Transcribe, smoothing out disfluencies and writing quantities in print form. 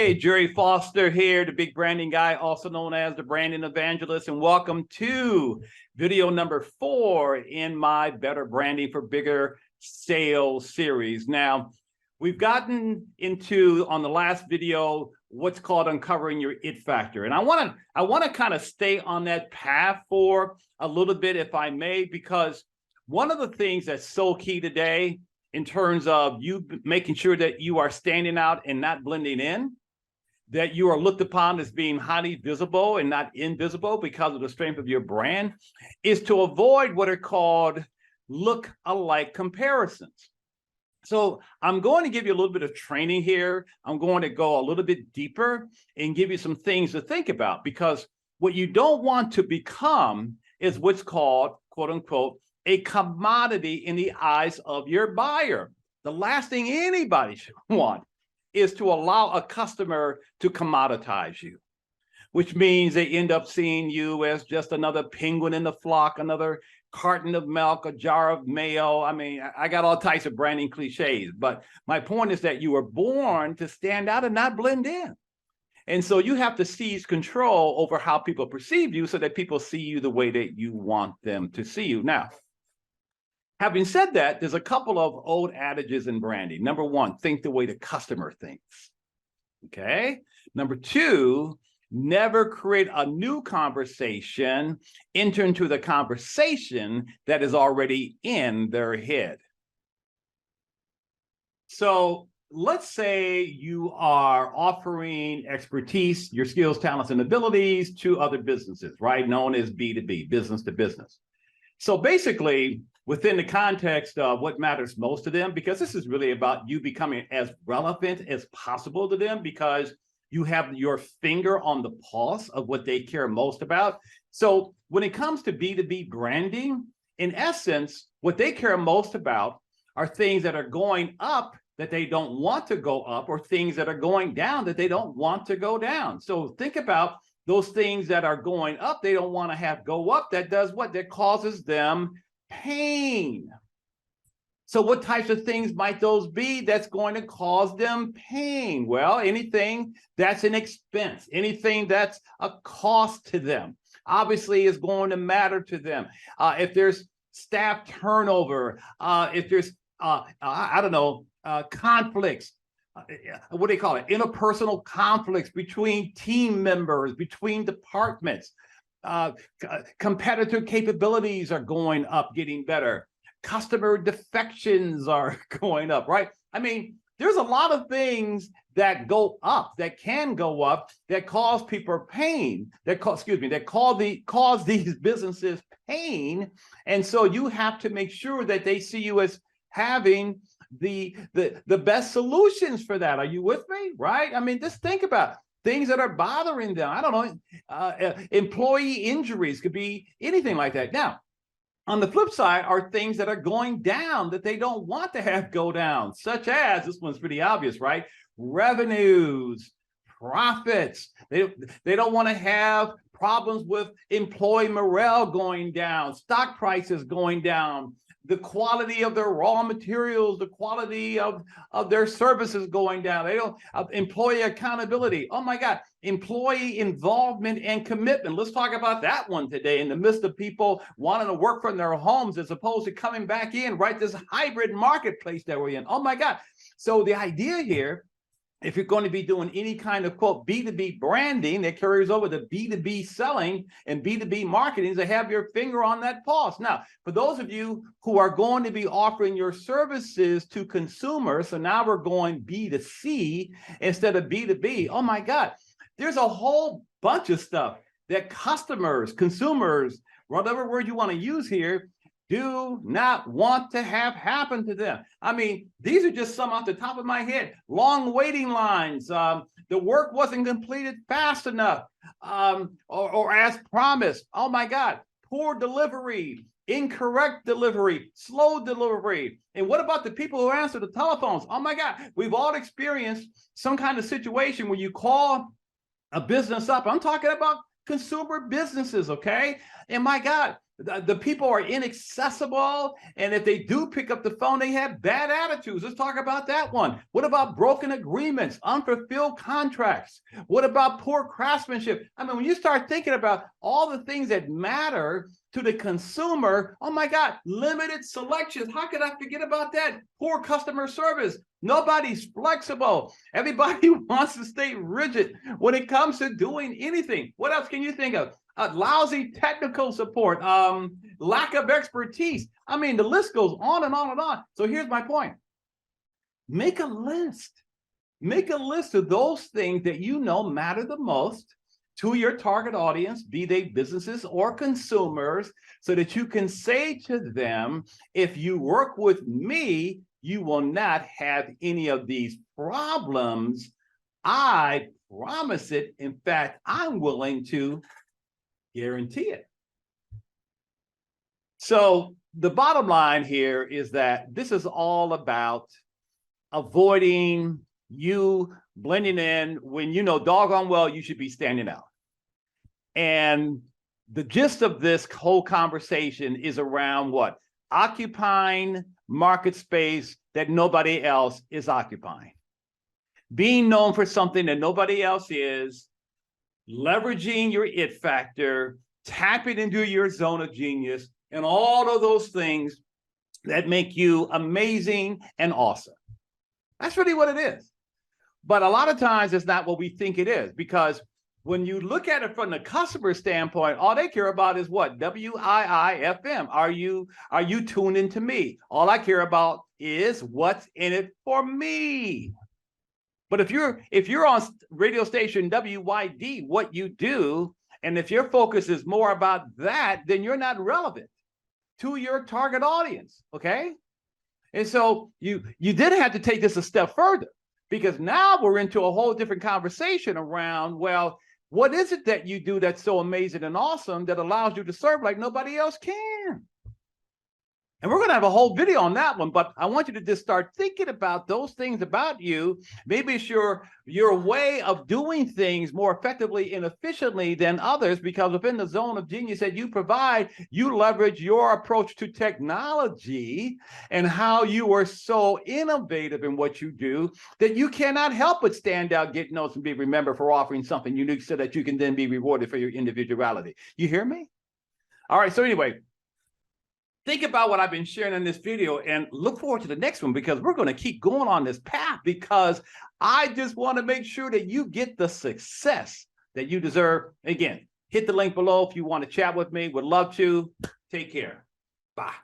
Hey, Jerry Foster here, the big branding guy, also known as the branding evangelist, and welcome to video number 4 in my Better Branding for Bigger Sales series. Now, we've gotten into, on the last video, what's called uncovering your it factor. And I want to kind of stay on that path for a little bit, if I may, because one of the things that's so key today in terms of you making sure that you are standing out and not blending in, that you are looked upon as being highly visible and not invisible because of the strength of your brand, is to avoid what are called look-alike comparisons. So I'm going to give you a little bit of training here. I'm going to go a little bit deeper and give you some things to think about, because what you don't want to become is what's called, quote unquote, a commodity in the eyes of your buyer. The last thing anybody should want is to allow a customer to commoditize you, which means they end up seeing you as just another penguin in the flock, another carton of milk, a jar of mayo. I mean, I got all types of branding cliches, but my point is that you were born to stand out and not blend in. And so you have to seize control over how people perceive you so that people see you the way that you want them to see you. Now, having said that, there's a couple of old adages in branding. Number one, think the way the customer thinks. Okay. Number two, never create a new conversation, enter into the conversation that is already in their head. So let's say you are offering expertise, your skills, talents, and abilities to other businesses, right? Known as B2B, business to business. So basically, within the context of what matters most to them, because this is really about you becoming as relevant as possible to them, because you have your finger on the pulse of what they care most about. So when it comes to B2B branding, in essence, what they care most about are things that are going up that they don't want to go up, or things that are going down that they don't want to go down. So think about those things that are going up, they don't want to have go up. That does what? That causes them pain. So what types of things might those be that's going to cause them pain? Well, anything that's an expense, anything that's a cost to them, obviously is going to matter to them. If there's staff turnover, if there's, conflicts, what do they call it? Interpersonal conflicts between team members, between departments. Competitor capabilities are going up, getting better. Customer defections are going up, right? I mean, there's a lot of things that go up, that can go up, that cause people pain, that cause these businesses pain. And so you have to make sure that they see you as having the best solutions for that. Are you with me? Right? I mean, just think about things that are bothering them. I don't know, employee injuries, could be anything like that. Now, on the flip side are things that are going down that they don't want to have go down, such as, this one's pretty obvious, right? Revenues, profits. They don't want to have problems with employee morale going down, stock prices going down, the quality of their raw materials, the quality of their services going down. They don't, employee accountability. Oh my God, employee involvement and commitment. Let's talk about that one today, in the midst of people wanting to work from their homes as opposed to coming back in, right? This hybrid marketplace that we're in. Oh my God. So the idea here, if you're going to be doing any kind of, quote, B2B branding that carries over to B2B selling and B2B marketing, is to have your finger on that pulse. Now, for those of you who are going to be offering your services to consumers, so now we're going B2C instead of B2B, oh my God, there's a whole bunch of stuff that customers, consumers, whatever word you want to use here, do not want to have happen to them. I mean, these are just some off the top of my head. Long waiting lines, the work wasn't completed fast enough, or as promised. Oh my God, poor delivery, incorrect delivery, slow delivery. And what about the people who answer the telephones? Oh my God, we've all experienced some kind of situation where you call a business up. I'm talking about consumer businesses, okay? And my God, The people are inaccessible, and if they do pick up the phone, they have bad attitudes. Let's talk about that one. What about broken agreements, unfulfilled contracts? What about poor craftsmanship? I mean, when you start thinking about all the things that matter to the consumer, oh my God, limited selections. How could I forget about that? Poor customer service. Nobody's flexible. Everybody wants to stay rigid when it comes to doing anything. What else can you think of? Lousy technical support, lack of expertise. I mean, the list goes on and on and on. So here's my point. Make a list. Make a list of those things that you know matter the most to your target audience, be they businesses or consumers, so that you can say to them, if you work with me, you will not have any of these problems. I promise it. In fact, I'm willing to guarantee it. So the bottom line here is that this is all about avoiding you blending in when you know doggone well you should be standing out. And the gist of this whole conversation is around what? Occupying market space that nobody else is occupying. Being known for something that nobody else is, leveraging your it factor, tapping into your zone of genius, and all of those things that make you amazing and awesome. That's really what it is. But a lot of times it's not what we think it is, because when you look at it from the customer standpoint, all they care about is what? WIIFM. Are you tuned into me? All I care about is what's in it for me. But if you're on radio station WYD, what you do, and if your focus is more about that, then you're not relevant to your target audience, okay? And so you did have to take this a step further, because now we're into a whole different conversation around, well, what is it that you do that's so amazing and awesome that allows you to serve like nobody else can? And we're going to have a whole video on that one, but I want you to just start thinking about those things about you. Maybe it's your way of doing things more effectively and efficiently than others, because within the zone of genius that you provide, you leverage your approach to technology and how you are so innovative in what you do that you cannot help but stand out, get noticed, and be remembered for offering something unique so that you can then be rewarded for your individuality. You hear me? All right, so anyway, think about what I've been sharing in this video and look forward to the next one, because we're going to keep going on this path, because I just want to make sure that you get the success that you deserve. Again, hit the link below if you want to chat with me. Would love to. Take care. Bye.